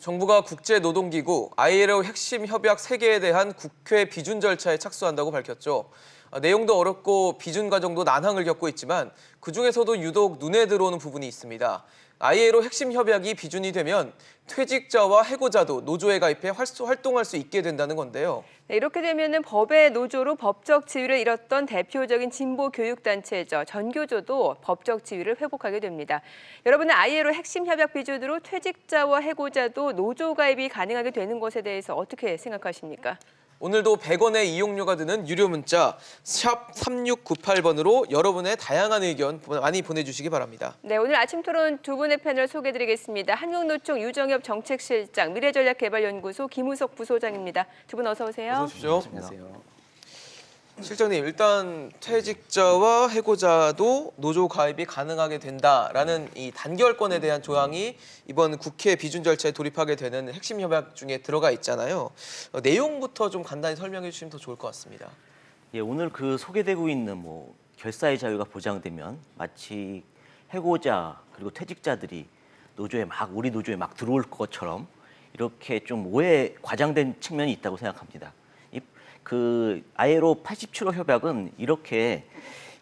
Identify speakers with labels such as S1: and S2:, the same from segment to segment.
S1: 정부가 국제노동기구 ILO 핵심 협약 3개에 대한 국회 비준 절차에 착수한다고 밝혔죠. 내용도 어렵고 비준 과정도 난항을 겪고 있지만 그중에서도 유독 눈에 들어오는 부분이 있습니다. ILO 핵심 협약이 비준이 되면 퇴직자와 해고자도 노조에 가입해 활동할 수 있게 된다는 건데요.
S2: 네, 이렇게 되면은 법의 노조로 법적 지위를 잃었던 대표적인 진보 교육단체죠. 전교조도 법적 지위를 회복하게 됩니다. 여러분은 ILO 핵심 협약 비준으로 퇴직자와 해고자도 노조 가입이 가능하게 되는 것에 대해서 어떻게 생각하십니까?
S1: 오늘도 100원의 이용료가 드는 유료 문자 샵 3698번으로 여러분의 다양한 의견 많이 보내주시기 바랍니다.
S2: 네, 오늘 아침 토론 두 분의 패널 소개해드리겠습니다. 한국노총 유정엽 정책실장, 미래전략개발연구소 김우석 부소장입니다. 두 분 어서 오세요.
S1: 어서 오십시오.
S3: 안녕하세요.
S1: 실장님, 일단 퇴직자와 해고자도 노조 가입이 가능하게 된다라는 이 단결권에 대한 조항이 이번 국회 비준 절차에 돌입하게 되는 핵심 협약 중에 들어가 있잖아요. 내용부터 좀 간단히 설명해 주시면 더 좋을 것 같습니다.
S3: 예, 오늘 그 소개되고 있는 결사의 자유가 보장되면 마치 해고자 그리고 퇴직자들이 우리 노조에 막 들어올 것처럼 이렇게 좀 과장된 측면이 있다고 생각합니다. 그 ILO 87호 협약은 이렇게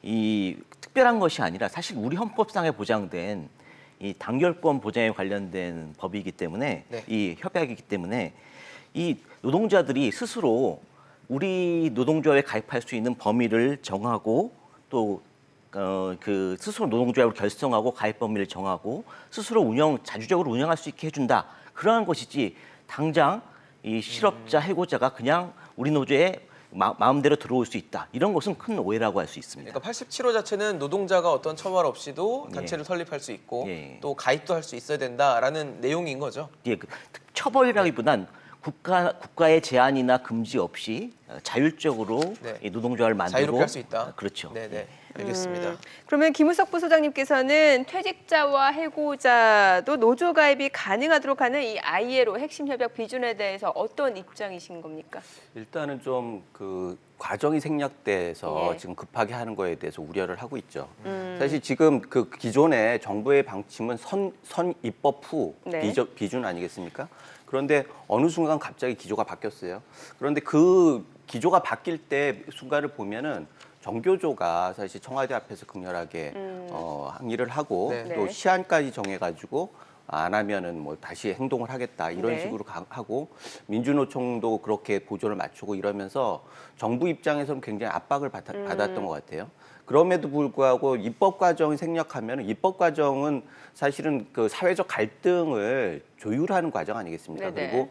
S3: 특별한 것이 아니라 사실 우리 헌법상에 보장된 이 단결권 보장에 관련된 법이기 때문에
S1: 네.
S3: 이 협약이기 때문에 이 노동자들이 스스로 우리 노동조합에 가입할 수 있는 범위를 정하고 또 그 스스로 노동조합을 결성하고 가입 범위를 정하고 스스로 자주적으로 운영할 수 있게 해준다. 그러한 것이지 당장 이 실업자 해고자가 그냥 우리 노조에 마음대로 들어올 수 있다. 이런 것은 큰 오해라고 할 수 있습니다.
S1: 그러니까 87호 자체는 노동자가 어떤 처벌 없이도 단체를 설립할 수 있고 또 가입도 할 수 있어야 된다라는 내용인 거죠.
S3: 예, 처벌이라기보단 국가의 제한이나 금지 없이 자율적으로 이 노동조합을 만들고
S1: 자유롭게 할 수 있다.
S3: 그렇죠.
S1: 네네, 알겠습니다.
S2: 그러면 김우석 부소장님께서는 퇴직자와 해고자도 노조 가입이 가능하도록 하는 이 ILO 핵심 협약 비준에 대해서 어떤 입장이신 겁니까?
S4: 일단은 좀 그 과정이 생략돼서
S2: 예.
S4: 지금 급하게 하는 거에 대해서 우려를 하고 있죠. 사실 지금 그 기존의 정부의 방침은 선 입법 후
S2: 네.
S4: 비준 아니겠습니까? 그런데 어느 순간 갑자기 기조가 바뀌었어요. 그런데 그 기조가 바뀔 때 순간을 보면은 정교조가 사실 청와대 앞에서 극렬하게 항의를 하고
S1: 네.
S4: 또
S2: 네.
S4: 시한까지 정해가지고 안 하면은 다시 행동을 하겠다 이런
S2: 네.
S4: 식으로 하고 민주노총도 그렇게 보조를 맞추고 이러면서 정부 입장에서는 굉장히 압박을 받았던 것 같아요. 그럼에도 불구하고 입법 과정이 생략하면 입법 과정은 사실은 그 사회적 갈등을 조율하는 과정 아니겠습니까?
S2: 네네.
S4: 그리고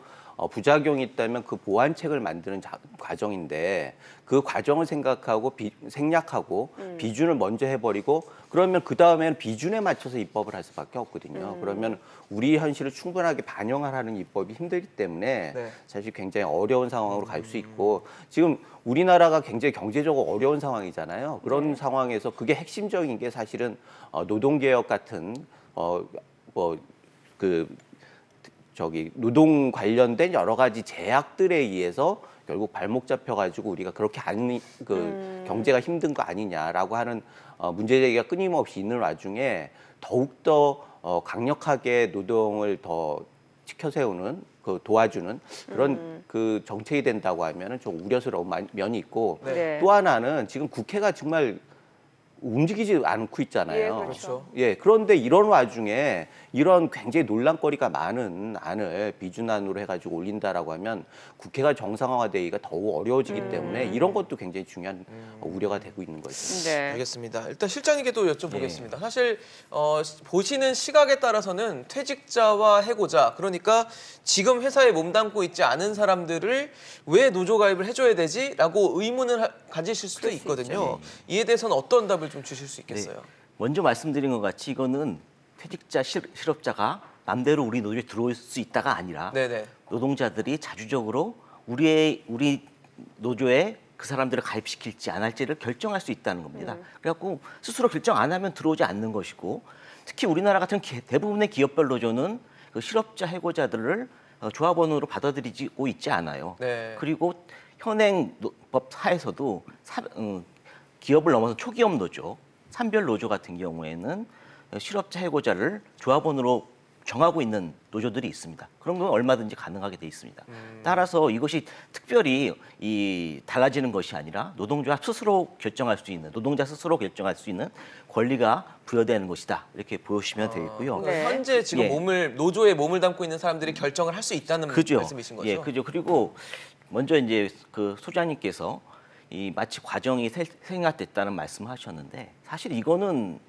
S4: 부작용이 있다면 그 보완책을 만드는 과정인데 그 과정을 생각하고 생략하고 비준을 먼저 해버리고 그러면 그 다음에는 비준에 맞춰서 입법을 할 수밖에 없거든요. 그러면 우리 현실을 충분하게 반영하라는 입법이 힘들기 때문에
S1: 네.
S4: 사실 굉장히 어려운 상황으로 갈 수 있고 지금 우리나라가 굉장히 경제적으로 어려운 상황이잖아요. 그런 상황에서 그게 핵심적인 게 사실은 노동개혁 같은 노동 관련된 여러 가지 제약들에 의해서 결국 발목 잡혀가지고 우리가 그렇게 경제가 힘든 거 아니냐라고 하는 문제 제기가 끊임없이 있는 와중에 더욱더 강력하게 노동을 더 지켜세우는 도와주는 그런 그 정책이 된다고 하면은 좀 우려스러운 면이 있고
S2: 네.
S4: 또 하나는 지금 국회가 정말 움직이지 않고 있잖아요.
S2: 예, 그렇죠.
S4: 예, 그런데 이런 와중에 이런 굉장히 논란거리가 많은 안을 비준안으로 해가지고 올린다라고 하면 국회가 정상화되기가 더욱 어려워지기 때문에 이런 것도 굉장히 중요한 우려가 되고 있는 거죠.
S2: 네.
S1: 알겠습니다. 일단 실장님께도 여쭤보겠습니다. 사실 보시는 시각에 따라서는 퇴직자와 해고자, 그러니까 지금 회사에 몸담고 있지 않은 사람들을 왜 노조 가입을 해줘야 되지? 라고 의문을 가지실 수도 있거든요. 이에 대해서는 어떤 답을 좀 주실 수 있겠어요?
S3: 네. 먼저 말씀드린 것 같이 이거는 퇴직자, 실업자가 맘대로 우리 노조에 들어올 수 있다가 아니라
S1: 네네.
S3: 노동자들이 자주적으로 우리 노조에 그 사람들을 가입시킬지 안 할지를 결정할 수 있다는 겁니다. 그래갖고 스스로 결정 안 하면 들어오지 않는 것이고 특히 우리나라 같은 대부분의 기업별 노조는 그 실업자 해고자들을 조합원으로 받아들이고 있지 않아요.
S1: 네.
S3: 그리고 현행 법사에서도 기업을 넘어서 초기업 노조, 산별 노조 같은 경우에는 실업자 해고자를 조합원으로 정하고 있는 노조들이 있습니다. 그런 건 얼마든지 가능하게 돼 있습니다. 따라서 이것이 특별히 달라지는 것이 아니라 노동자 스스로 결정할 수 있는 권리가 부여되는 것이다. 이렇게 보시면 되겠고요.
S2: 네.
S1: 현재 지금
S3: 예.
S1: 노조에 몸을 담고 있는 사람들이 결정을 할 수 있다는 말씀이신 거죠?
S3: 예, 그죠. 그리고 먼저 이제 그 소장님께서 마치 과정이 생략됐다는 말씀하셨는데 사실 이거는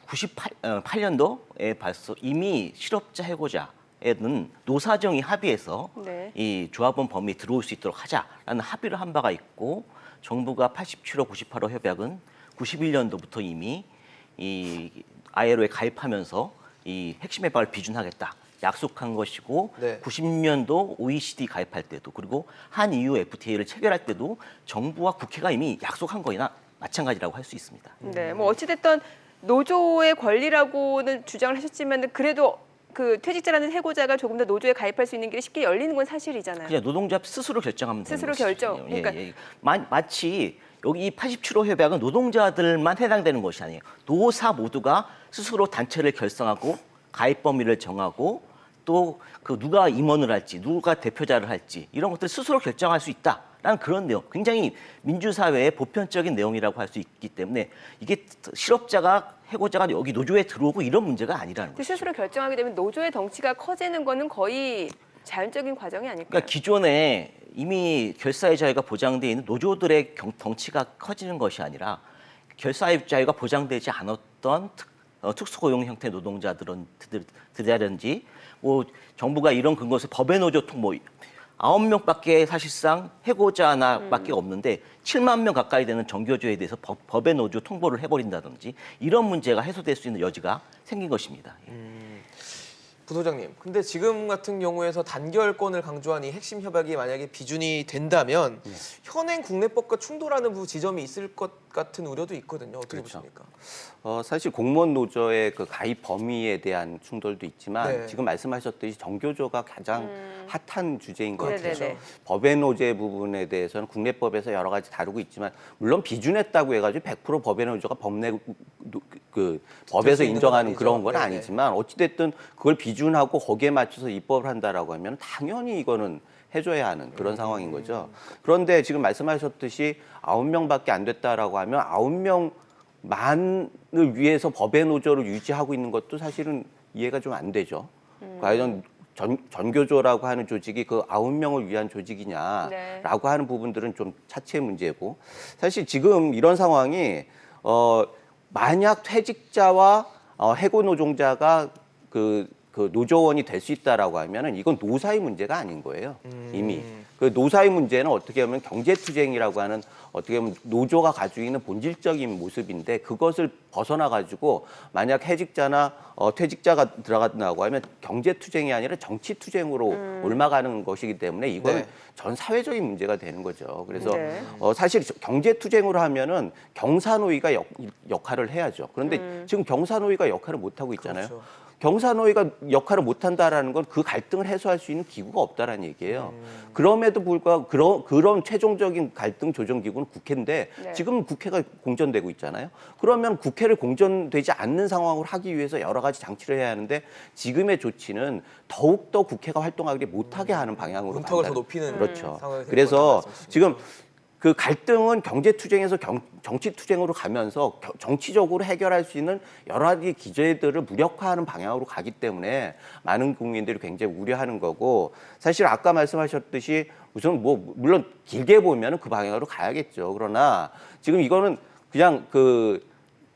S3: 98년도에 벌써 이미 실업자 해고자에는 노사정이 합의해서
S2: 네.
S3: 이 조합원 범위에 들어올 수 있도록 하자라는 합의를 한 바가 있고 정부가 87호, 98호 협약은 91년도부터 이미 이 ILO에 가입하면서 이 핵심 협약을 비준하겠다. 약속한 것이고
S1: 네.
S3: 90년도 OECD 가입할 때도 그리고 한EU FTA를 체결할 때도 정부와 국회가 이미 약속한 거나 마찬가지라고 할 수 있습니다.
S2: 네, 뭐 어찌됐든 노조의 권리라고는 주장을 하셨지만 그래도 그 퇴직자라는 해고자가 조금 더 노조에 가입할 수 있는 길이 쉽게 열리는 건 사실이잖아요.
S3: 그냥 노동자 스스로 결정하면 되는
S2: 스스로
S3: 것이죠.
S2: 결정. 그러니까
S3: 마치 여기 이 87호 협약은 노동자들만 해당되는 것이 아니에요. 노사 모두가 스스로 단체를 결성하고 가입 범위를 정하고 또 그 누가 임원을 할지, 누가 대표자를 할지 이런 것들 스스로 결정할 수 있다라는 그런 내용. 굉장히 민주사회의 보편적인 내용이라고 할 수 있기 때문에 이게 실업자가 해고자가 여기 노조에 들어오고 이런 문제가 아니라는 거죠.
S2: 스스로 결정하게 되면 노조의 덩치가 커지는 거는 거의 자연적인 과정이 아닐까요?
S3: 그러니까 기존에 이미 결사의 자유가 보장되어 있는 노조들의 덩치가 커지는 것이 아니라 결사의 자유가 보장되지 않았던 특수고용 형태 노동자들이라든지 뭐 정부가 이런 근거에서 법의 노조 통 9명밖에 사실상 해고자 하나밖에 없는데 7만 명 가까이 되는 정교조에 대해서 법의 노조 통보를 해버린다든지 이런 문제가 해소될 수 있는 여지가 생긴 것입니다.
S1: 부소장님, 근데 지금 같은 경우에서 단결권을 강조한 이 핵심 협약이 만약에 비준이 된다면 현행 국내법과 충돌하는 지점이 있을 것 같은 우려도 있거든요. 어떻게
S4: 그렇죠.
S1: 보십니까?
S4: 사실 공무원 노조의 그 가입 범위에 대한 충돌도 있지만
S1: 네.
S4: 지금 말씀하셨듯이 정교조가 가장 핫한 주제인 것 같아요.
S2: 네네네.
S4: 법의 노제 부분에 대해서는 국내법에서 여러 가지 다루고 있지만 물론 비준했다고 해가지고 100% 법의 노조가 법에서
S1: 있는 건
S4: 인정하는
S1: 아니죠.
S4: 그런 건
S1: 네네.
S4: 아니지만 어찌됐든 그걸 비준하고 거기에 맞춰서 입법을 한다라고 하면 당연히 이거는 해줘야 하는 그런 상황인 거죠. 그런데 지금 말씀하셨듯이 9명밖에 안 됐다라고 하면 9명만을 위해서 법의 노조를 유지하고 있는 것도 사실은 이해가 좀 안 되죠. 과연 전교조라고 하는 조직이 그 9명을 위한 조직이냐라고
S2: 네.
S4: 하는 부분들은 좀 차치의 문제고 사실 지금 이런 상황이 만약 퇴직자와 해고 노동자가 그 노조원이 될 수 있다라고 하면은 이건 노사의 문제가 아닌 거예요. 이미 그 노사의 문제는 어떻게 보면 경제투쟁이라고 하는 어떻게 보면 노조가 가지고 있는 본질적인 모습인데 그것을 벗어나 가지고 만약 해직자나 퇴직자가 들어간다고 하면 경제투쟁이 아니라 정치투쟁으로 옮아가는 것이기 때문에 이건
S1: 네.
S4: 전 사회적인 문제가 되는 거죠. 그래서
S2: 네.
S4: 사실 경제투쟁으로 하면은 경사노위가 역할을 해야죠. 그런데 지금 경사노위가 역할을 못 하고 있잖아요.
S1: 그렇죠.
S4: 경사노위가 역할을 못한다라는 건 그 갈등을 해소할 수 있는 기구가 없다라는 얘기예요. 그럼에도 불구하고 그런 최종적인 갈등 조정 기구는 국회인데
S2: 네.
S4: 지금 국회가 공전되고 있잖아요. 그러면 국회를 공전되지 않는 상황을 하기 위해서 여러 가지 장치를 해야 하는데 지금의 조치는 더욱더 국회가 활동하기 못하게 하는 방향으로
S1: 문턱을 더
S4: 간다는-
S1: 높이는
S4: 그렇죠.
S1: 상황이 되는
S4: 그래서
S1: 거다 말씀이시죠.
S4: 지금 그 갈등은 경제투쟁에서 정치투쟁으로 가면서 정치적으로 해결할 수 있는 여러 가지 기제들을 무력화하는 방향으로 가기 때문에 많은 국민들이 굉장히 우려하는 거고 사실 아까 말씀하셨듯이 우선 물론 길게 보면 그 방향으로 가야겠죠. 그러나 지금 이거는 그냥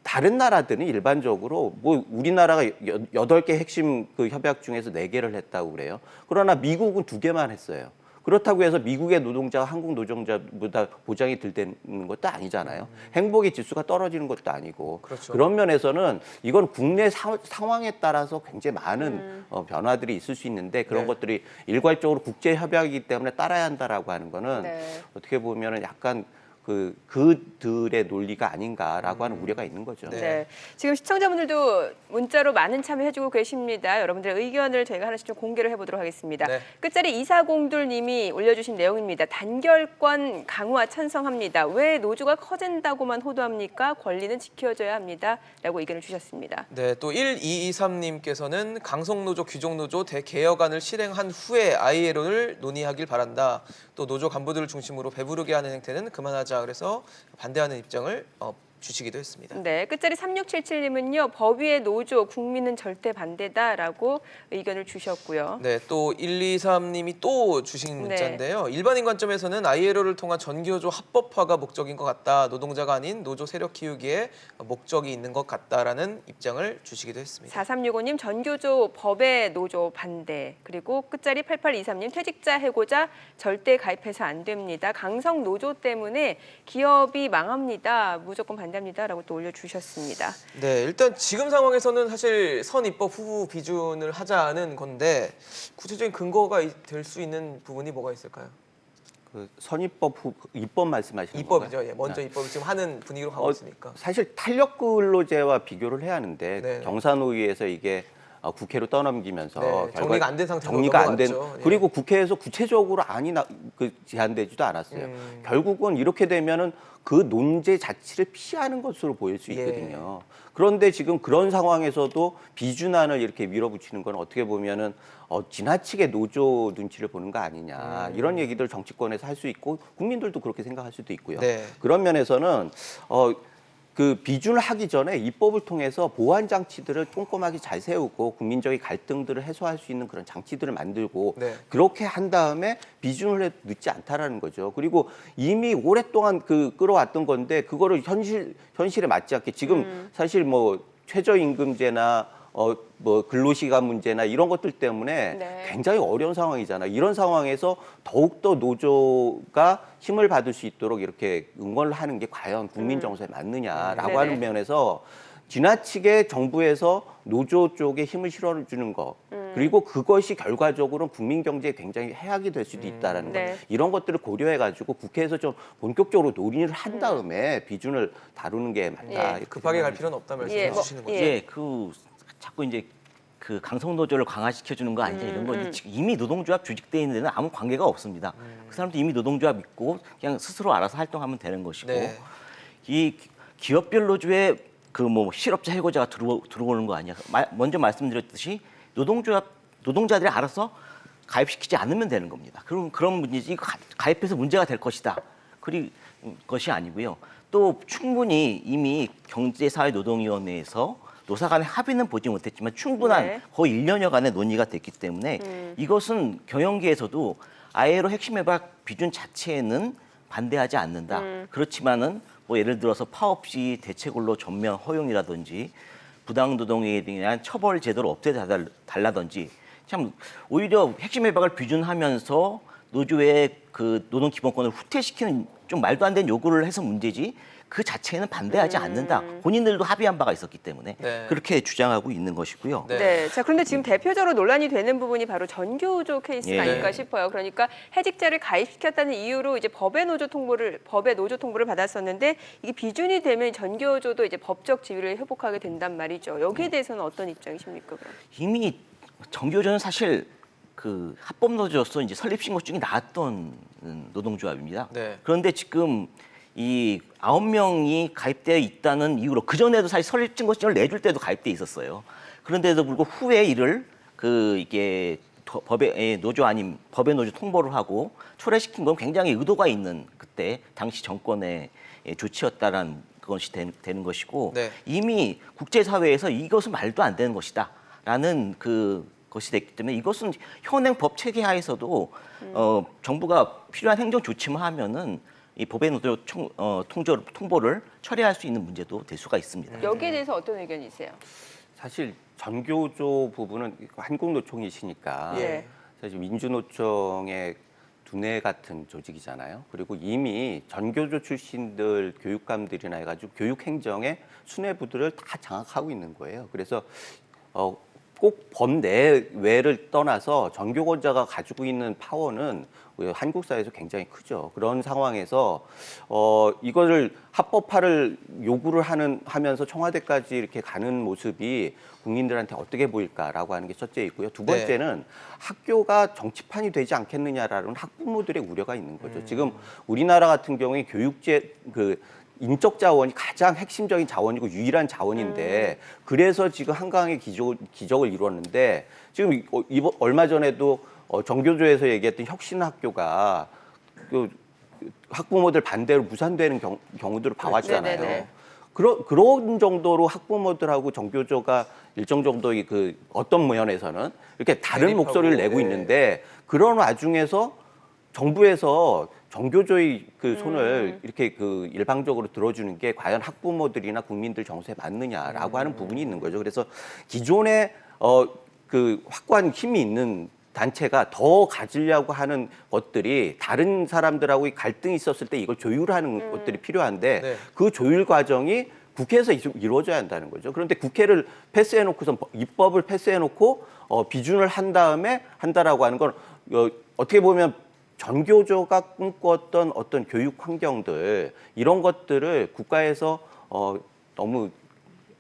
S4: 다른 나라들은 일반적으로 우리나라가 8개 핵심 협약 중에서 4개를 했다고 그래요. 그러나 미국은 2개만 했어요. 그렇다고 해서 미국의 노동자가 한국 노동자보다 보장이 덜 되는 것도 아니잖아요. 행복의 지수가 떨어지는 것도 아니고.
S1: 그렇죠.
S4: 그런 면에서는 이건 국내 상황에 따라서 굉장히 많은 변화들이 있을 수 있는데 그런
S1: 네. 것들이
S4: 일괄적으로 국제 협약이기 때문에 따라야 한다라고 하는 거는
S2: 네.
S4: 어떻게 보면은 약간 그들의 논리가 아닌가라고 하는 우려가 있는 거죠.
S1: 네.
S2: 네. 지금 시청자분들도 문자로 많은 참여해주고 계십니다. 여러분들의 의견을 저희가 하나씩 좀 공개를 해보도록 하겠습니다.
S1: 네.
S2: 끝자리 2402님이 올려주신 내용입니다. 단결권 강화 찬성합니다. 왜 노조가 커진다고만 호도합니까? 권리는 지켜져야 합니다. 라고 의견을 주셨습니다.
S1: 네, 또 1223님께서는 강성노조, 귀족노조 대개혁안을 실행한 후에 ILO를 논의하길 바란다. 또 노조 간부들을 중심으로 배부르게 하는 행태는 그만하자. 그래서 반대하는 입장을 주시기도 했습니다.
S2: 네, 끝자리 3677님은요. 법위의 노조, 국민은 절대 반대다라고 의견을 주셨고요.
S1: 네, 또 123님이 또 주신 문자인데요. 일반인 관점에서는 ILO를 통한 전교조 합법화가 목적인 것 같다. 노동자가 아닌 노조 세력 키우기에 목적이 있는 것 같다라는 입장을 주시기도 했습니다.
S2: 4365님 전교조 법의 노조 반대. 그리고 끝자리 8823님 퇴직자 해고자 절대 가입해서 안 됩니다. 강성 노조 때문에 기업이 망합니다. 무조건 반대합니다라고 또 올려주셨습니다.
S1: 네, 일단 지금 상황에서는 사실 선입법 후보 비준을 하자는 건데 구체적인 근거가 될 수 있는 부분이 뭐가 있을까요?
S4: 그 선입법 입법 말씀하시는
S1: 입법이죠.
S4: 건가요?
S1: 예, 먼저
S4: 네.
S1: 입법을 지금 하는 분위기로 가고 있으니까.
S4: 사실 탄력 근로제와 비교를 해야 하는데
S1: 네.
S4: 경사노위에서 이게 국회로 떠넘기면서
S1: 네, 정리가 안된 상태로
S4: 정리가 안 된
S1: 넘어갔죠. 예.
S4: 그리고 국회에서 구체적으로 제안되지도 않았어요. 결국은 이렇게 되면은 그 논제 자체를 피하는 것으로 보일 수 있거든요. 그런데 지금 그런 상황에서도 비준안을 이렇게 밀어붙이는 건 어떻게 보면은 지나치게 노조 눈치를 보는 거 아니냐 이런 얘기들 정치권에서 할 수 있고 국민들도 그렇게 생각할 수도 있고요.
S1: 네.
S4: 그런 면에서는 그 비준을 하기 전에 입법을 통해서 보완 장치들을 꼼꼼하게 잘 세우고 국민적인 갈등들을 해소할 수 있는 그런 장치들을 만들고
S1: 네.
S4: 그렇게 한 다음에 비준을 해도 늦지 않다라는 거죠. 그리고 이미 오랫동안 끌어왔던 건데 그거를 현실에 맞지 않게 지금 사실 뭐 최저임금제나 뭐 근로시간 문제나 이런 것들 때문에
S2: 네.
S4: 굉장히 어려운 상황이잖아요. 이런 상황에서 더욱더 노조가 힘을 받을 수 있도록 이렇게 응원을 하는 게 과연 국민 정서에 맞느냐라고
S2: 네네.
S4: 하는 면에서 지나치게 정부에서 노조 쪽에 힘을 실어주는 거 그리고 그것이 결과적으로 국민 경제에 굉장히 해악이 될 수도 있다라는 거
S2: 네.
S4: 이런 것들을 고려해가지고 국회에서 좀 본격적으로 논의를 한 다음에 비준을 다루는 게 맞다.
S2: 예.
S4: 이렇게
S1: 급하게 갈
S4: 생각합니다.
S1: 필요는 없다 말씀해
S2: 예, 뭐,
S1: 주시는 거죠.
S2: 예.
S3: 예, 자꾸 이제 그 강성 노조를 강화시켜 주는 거 아니냐 이런 거 지금 이미 노동조합 조직돼 있는 데는 아무 관계가 없습니다. 그 사람도 이미 노동조합 있고 그냥 스스로 알아서 활동하면 되는 것이고
S1: 네.
S3: 이 기업별 노조에 그 뭐 실업자 해고자가 들어오는 거 아니야? 먼저 말씀드렸듯이 노동자들이 알아서 가입시키지 않으면 되는 겁니다. 그런 문제지 이거 가입해서 문제가 될 것이다. 그리 것이 아니고요. 또 충분히 이미 경제사회노동위원회에서 노사 간의 합의는 보지 못했지만 충분한
S2: 네.
S3: 거의 1년여간의 논의가 됐기 때문에 이것은 경영계에서도 ILO 핵심 협약 비준 자체에는 반대하지 않는다. 그렇지만은 뭐 예를 들어서 파업시 대체근로 전면 허용이라든지 부당노동에 대한 처벌 제도를 없애달라든지 참 오히려 핵심 협약을 비준하면서 노조의 그 노동 기본권을 후퇴시키는 좀 말도 안 되는 요구를 해서 문제지 그 자체는 반대하지 않는다. 본인들도 합의한 바가 있었기 때문에
S1: 네.
S3: 그렇게 주장하고 있는 것이고요.
S1: 네.
S2: 네. 자, 그런데 지금 대표적으로 논란이 되는 부분이 바로 전교조 케이스가
S3: 예.
S2: 아닐까 싶어요. 그러니까 해직자를 가입시켰다는 이유로 이제 법의 노조 통보를 받았었는데 이게 비준이 되면 전교조도 이제 법적 지위를 회복하게 된단 말이죠. 여기에 대해서는 어떤 입장이십니까? 그럼?
S3: 이미 정교조는 사실 그 합법 노조로서 이제 설립 신고증이 나왔던 노동조합입니다.
S1: 네.
S3: 그런데 지금 이 9명이 가입되어 있다는 이유로 그 전에도 사실 설립 신고증을 내줄 때도 가입돼 있었어요. 그런데도 불구하고 후에 이를 이게 법의 노조 아닌 법의 노조 통보를 하고 초래시킨 건 굉장히 의도가 있는 그때 당시 정권의 조치였다라는 것이 되는 것이고
S1: 네.
S3: 이미 국제사회에서 이것은 말도 안 되는 것이다라는 것이 됐기 때문에 이것은 현행 법 체계 하에서도 정부가 필요한 행정 조치만 하면은 이 법의 노조 통보를 처리할 수 있는 문제도 될 수가 있습니다.
S2: 여기에 대해서 어떤 의견이세요?
S4: 사실 전교조 부분은 한국노총이시니까
S2: 예.
S4: 사실 민주노총의 두뇌 같은 조직이잖아요. 그리고 이미 전교조 출신들 교육감들이나 해가지고 교육행정의 수뇌부들을 다 장악하고 있는 거예요. 그래서 꼭 법 내외를 떠나서 전교권자가 가지고 있는 파워는 우리 한국 사회에서 굉장히 크죠. 그런 상황에서 이거를 합법화를 요구를 하면서 청와대까지 이렇게 가는 모습이 국민들한테 어떻게 보일까라고 하는 게 첫째 있고요. 두 번째는 학교가 정치판이 되지 않겠느냐라는 학부모들의 우려가 있는 거죠. 지금 우리나라 같은 경우에 교육제 인적 자원이 가장 핵심적인 자원이고 유일한 자원인데 그래서 지금 한강의 기적을 이루었는데 지금 얼마 전에도 정교조에서 얘기했던 혁신학교가 그 학부모들 반대로 무산되는 경우들을 봐왔잖아요.
S2: 네네네.
S4: 그런 정도로 학부모들하고 정교조가 일정 정도의 그 어떤 면에서는 이렇게 다른
S1: 대립하고,
S4: 목소리를 내고 있는데 그런 와중에서 정부에서 정교조의 그 손을 이렇게 그 일방적으로 들어주는 게 과연 학부모들이나 국민들 정서에 맞느냐라고 하는 부분이 있는 거죠. 그래서 기존에 그 확고한 힘이 있는 단체가 더 가지려고 하는 것들이 다른 사람들하고 갈등이 있었을 때 이걸 조율하는 것들이 필요한데
S1: 네.
S4: 그 조율 과정이 국회에서 이루어져야 한다는 거죠. 그런데 국회를 패스해놓고서 입법을 패스해놓고 비준을 한 다음에 한다라고 하는 건 어떻게 보면 전교조가 꿈꿨던 어떤 교육 환경들 이런 것들을 국가에서 너무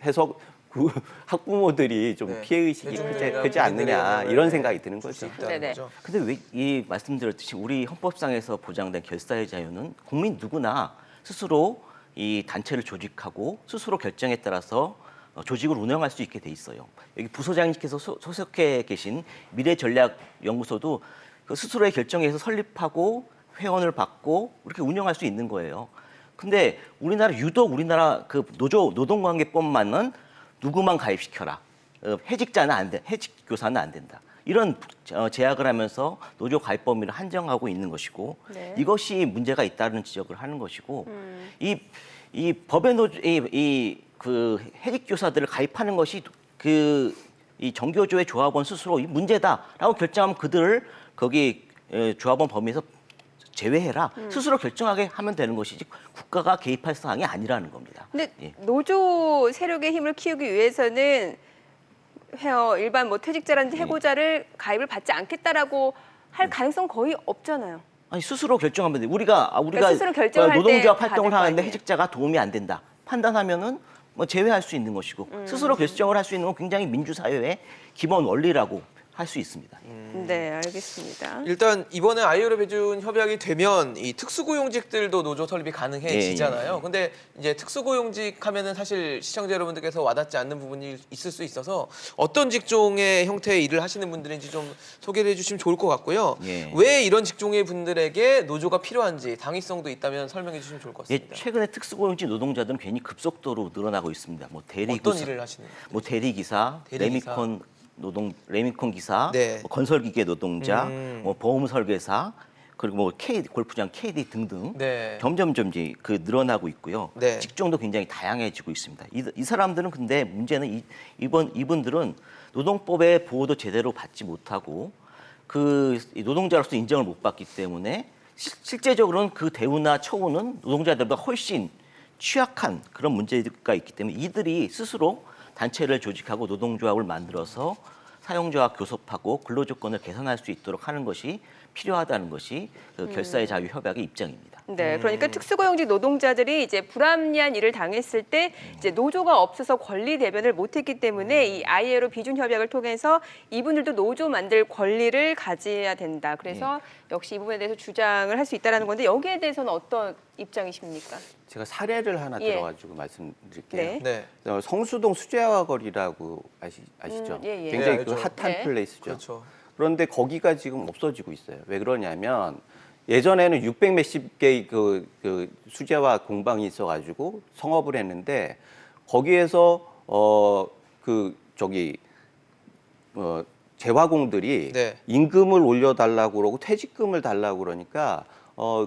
S4: 해서 학부모들이 좀
S1: 네.
S4: 피해 의식이
S1: 대중들이나
S4: 크지 않느냐
S1: 국민들의
S4: 이런 생각이 드는
S1: 줄수
S4: 거죠.
S1: 있다는
S2: 네네.
S1: 거죠.
S3: 근데 왜 이 말씀드렸듯이 우리 헌법상에서 보장된 결사의 자유는 국민 누구나 스스로 이 단체를 조직하고 스스로 결정에 따라서 조직을 운영할 수 있게 돼 있어요. 여기 부소장님께서 소속해 계신 미래전략연구소도 그 스스로의 결정에서 설립하고 회원을 받고 이렇게 운영할 수 있는 거예요. 근데 유독 우리나라 그 노동관계법만은 누구만 가입시켜라. 해직자는 안 돼. 해직 교사는 안 된다. 이런 제약을 하면서 노조 가입 범위를 한정하고 있는 것이고
S2: 네.
S3: 이것이 문제가 있다는 지적을 하는 것이고 이 법의 그 해직 교사들을 가입하는 것이 이 정교조의 조합원 스스로 이 문제다라고 결정하면 그들을 거기 조합원 범위에서 제외해라. 스스로 결정하게 하면 되는 것이지 국가가 개입할 사항이 아니라는 겁니다.
S2: 근데
S3: 예.
S2: 노조 세력의 힘을 키우기 위해서는 일반 뭐 퇴직자라든지 해고자를 가입을 받지 않겠다라고 할 가능성 거의 없잖아요.
S3: 아니 스스로 결정하면 돼. 우리가
S2: 스스로 결정할 때
S3: 노동조합
S2: 받을
S3: 활동을
S2: 거
S3: 하는데
S2: 아니에요.
S3: 해직자가 도움이 안 된다. 판단하면은 뭐 제외할 수 있는 것이고 스스로 결정을 할 수 있는 건 굉장히 민주사회의 기본 원리라고 할 수 있습니다.
S2: 네, 알겠습니다.
S1: 일단 이번에 아이로 배준 협약이 되면 이 특수고용직들도 노조 설립이 가능해지잖아요. 근데 이제 특수고용직 하면은 사실 시청자 여러분들께서 와닿지 않는 부분이 있을 수 있어서 어떤 직종의 형태의 일을 하시는 분들인지 좀 소개를 해주시면 좋을 것 같고요.
S3: 예.
S1: 왜 이런 직종의 분들에게 노조가 필요한지 당위성도 있다면 설명해 주시면 좋을 것
S3: 예,
S1: 같습니다.
S3: 최근에 특수고용직 노동자들은 괜히 급속도로 늘어나고 있습니다. 뭐
S1: 어떤 일을 하시는?
S3: 뭐 대리기사,
S1: 대리기사.
S3: 레미콘 기사,
S1: 네.
S3: 뭐 건설기계 노동자, 뭐 보험 설계사, 그리고 뭐 골프장 KD 등등
S1: 네.
S3: 점점 그 늘어나고 있고요.
S1: 네.
S3: 직종도 굉장히 다양해지고 있습니다. 이 사람들은 근데 문제는 이분들은 노동법의 보호도 제대로 받지 못하고 그 노동자로서 인정을 못 받기 때문에 실제적으로는 그 대우나 처우는 노동자들보다 훨씬 취약한 그런 문제가 있기 때문에 이들이 스스로 단체를 조직하고 노동조합을 만들어서 사용자와 교섭하고 근로조건을 개선할 수 있도록 하는 것이 필요하다는 것이 그 결사의 자유 협약의 입장입니다.
S2: 네, 그러니까 특수고용직 노동자들이 이제 불합리한 일을 당했을 때 이제 노조가 없어서 권리 대변을 못했기 때문에 이 ILO 비준 협약을 통해서 이분들도 노조 만들 권리를 가져야 된다. 그래서 역시 이 부분에 대해서 주장을 할 수 있다라는 건데 여기에 대해서는 어떤 입장이십니까?
S4: 제가 사례를 하나
S2: 예.
S4: 들어가지고 말씀드릴게요.
S2: 네.
S1: 네.
S4: 성수동 수제화 거리라고 아시죠?
S2: 예, 예.
S4: 굉장히
S1: 네,
S4: 그
S1: 알죠.
S4: 핫한
S2: 네.
S4: 플레이스죠.
S1: 그렇죠.
S4: 그런데 거기가 지금 없어지고 있어요. 왜 그러냐면 예전에는 600 몇십 개의 그 수제화 공방이 있어가지고 성업을 했는데 거기에서 재화공들이
S1: 네.
S4: 임금을 올려달라고 그러고 퇴직금을 달라고 그러니까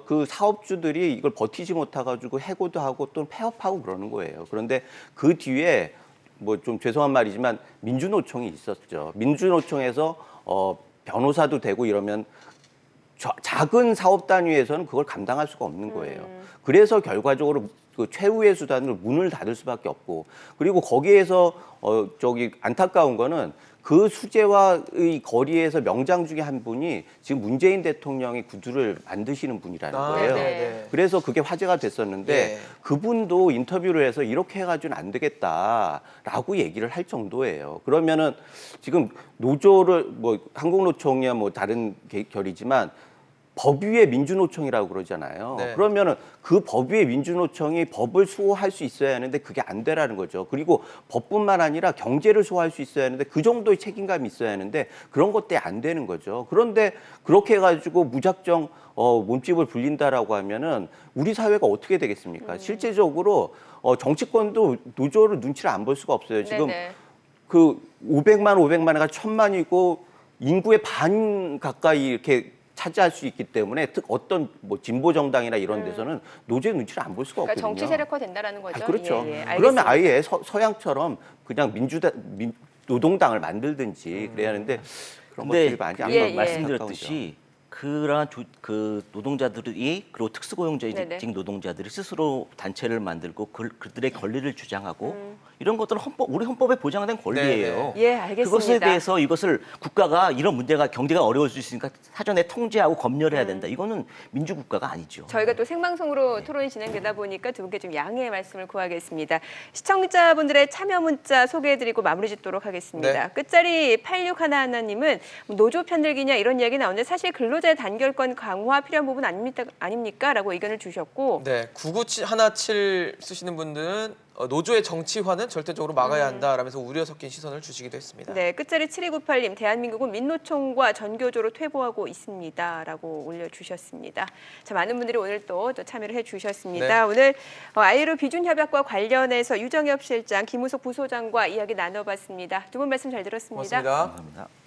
S4: 그 사업주들이 이걸 버티지 못해가지고 해고도 하고 또 폐업하고 그러는 거예요. 그런데 그 뒤에 뭐 좀 죄송한 말이지만 민주노총이 있었죠. 민주노총에서 변호사도 되고 이러면 작은 사업 단위에서는 그걸 감당할 수가 없는 거예요. 그래서 결과적으로 그 최후의 수단으로 문을 닫을 수밖에 없고 그리고 거기에서 안타까운 거는 그 수재와의 거리에서 명장 중에 한 분이 지금 문재인 대통령의 구두를 만드시는 분이라는 거예요.
S2: 네.
S4: 그래서 그게 화제가 됐었는데
S1: 예.
S4: 그분도 인터뷰를 해서 이렇게 해가지고는 안 되겠다라고 얘기를 할 정도예요. 그러면은 지금 노조를 뭐 한국노총이야 뭐 다른 결이지만 법 위의 민주노총이라고 그러잖아요.
S1: 네.
S4: 그러면은 그 법 위의 민주노총이 법을 수호할 수 있어야 하는데 그게 안 되라는 거죠. 그리고 법뿐만 아니라 경제를 수호할 수 있어야 하는데 그 정도의 책임감이 있어야 하는데 그런 것 때문에 안 되는 거죠. 그런데 그렇게 해가지고 무작정 몸집을 불린다라고 하면은 우리 사회가 어떻게 되겠습니까? 실제적으로 정치권도 노조를 눈치를 안 볼 수가 없어요. 지금
S2: 네네.
S4: 그 500만가 1000만이고 인구의 반 가까이 이렇게 차지할 수 있기 때문에 어떤 뭐 진보 정당이나 이런 데서는 노조의 눈치를 안 볼 수가
S2: 그러니까
S4: 없거든요.
S2: 정치 세력화 된다라는 거죠.
S4: 그렇죠.
S2: 예, 예.
S4: 그러면
S2: 알겠습니다.
S4: 아예 서양처럼 그냥 노동당을 만들든지 그래야 하는데 그런
S3: 근데
S4: 것들이 많이 안
S2: 예,
S3: 아까
S2: 예.
S3: 말씀드렸듯이 그러한 그 노동자들이 그리고 특수고용직
S2: 네네.
S3: 노동자들이 스스로 단체를 만들고 그들의 권리를 주장하고 이런 것들은 우리 헌법에 보장된 권리예요.
S2: 네네. 예, 알겠습니다.
S3: 그것에 대해서 이것을 국가가 이런 문제가 경제가 어려울 수 있으니까 사전에 통제하고 검열해야 된다. 이거는 민주국가가 아니죠.
S2: 저희가 또 생방송으로 토론이 진행되다 보니까 두 분께 좀 양해의 말씀을 구하겠습니다. 시청자분들의 참여 문자 소개해드리고 마무리 짓도록 하겠습니다.
S1: 네.
S2: 끝자리 8611님은 노조 편들기냐 이런 이야기 나오는데 사실 근로자의 단결권 강화 필요한 부분 아닙니까? 라고 의견을 주셨고
S1: 네, 99717 쓰시는 분들은 노조의 정치화는 절대적으로 막아야 한다라면서 우려 섞인 시선을 주시기도 했습니다.
S2: 네, 끝자리 7298님 대한민국은 민노총과 전교조로 퇴보하고 있습니다라고 올려주셨습니다. 자, 많은 분들이 오늘 또 참여를 해주셨습니다.
S1: 네.
S2: 오늘 ILO 비준 협약과 관련해서 유정엽 실장, 김우석 부소장과 이야기 나눠봤습니다. 두 분 말씀 잘 들었습니다.
S1: 고맙습니다.
S3: 감사합니다.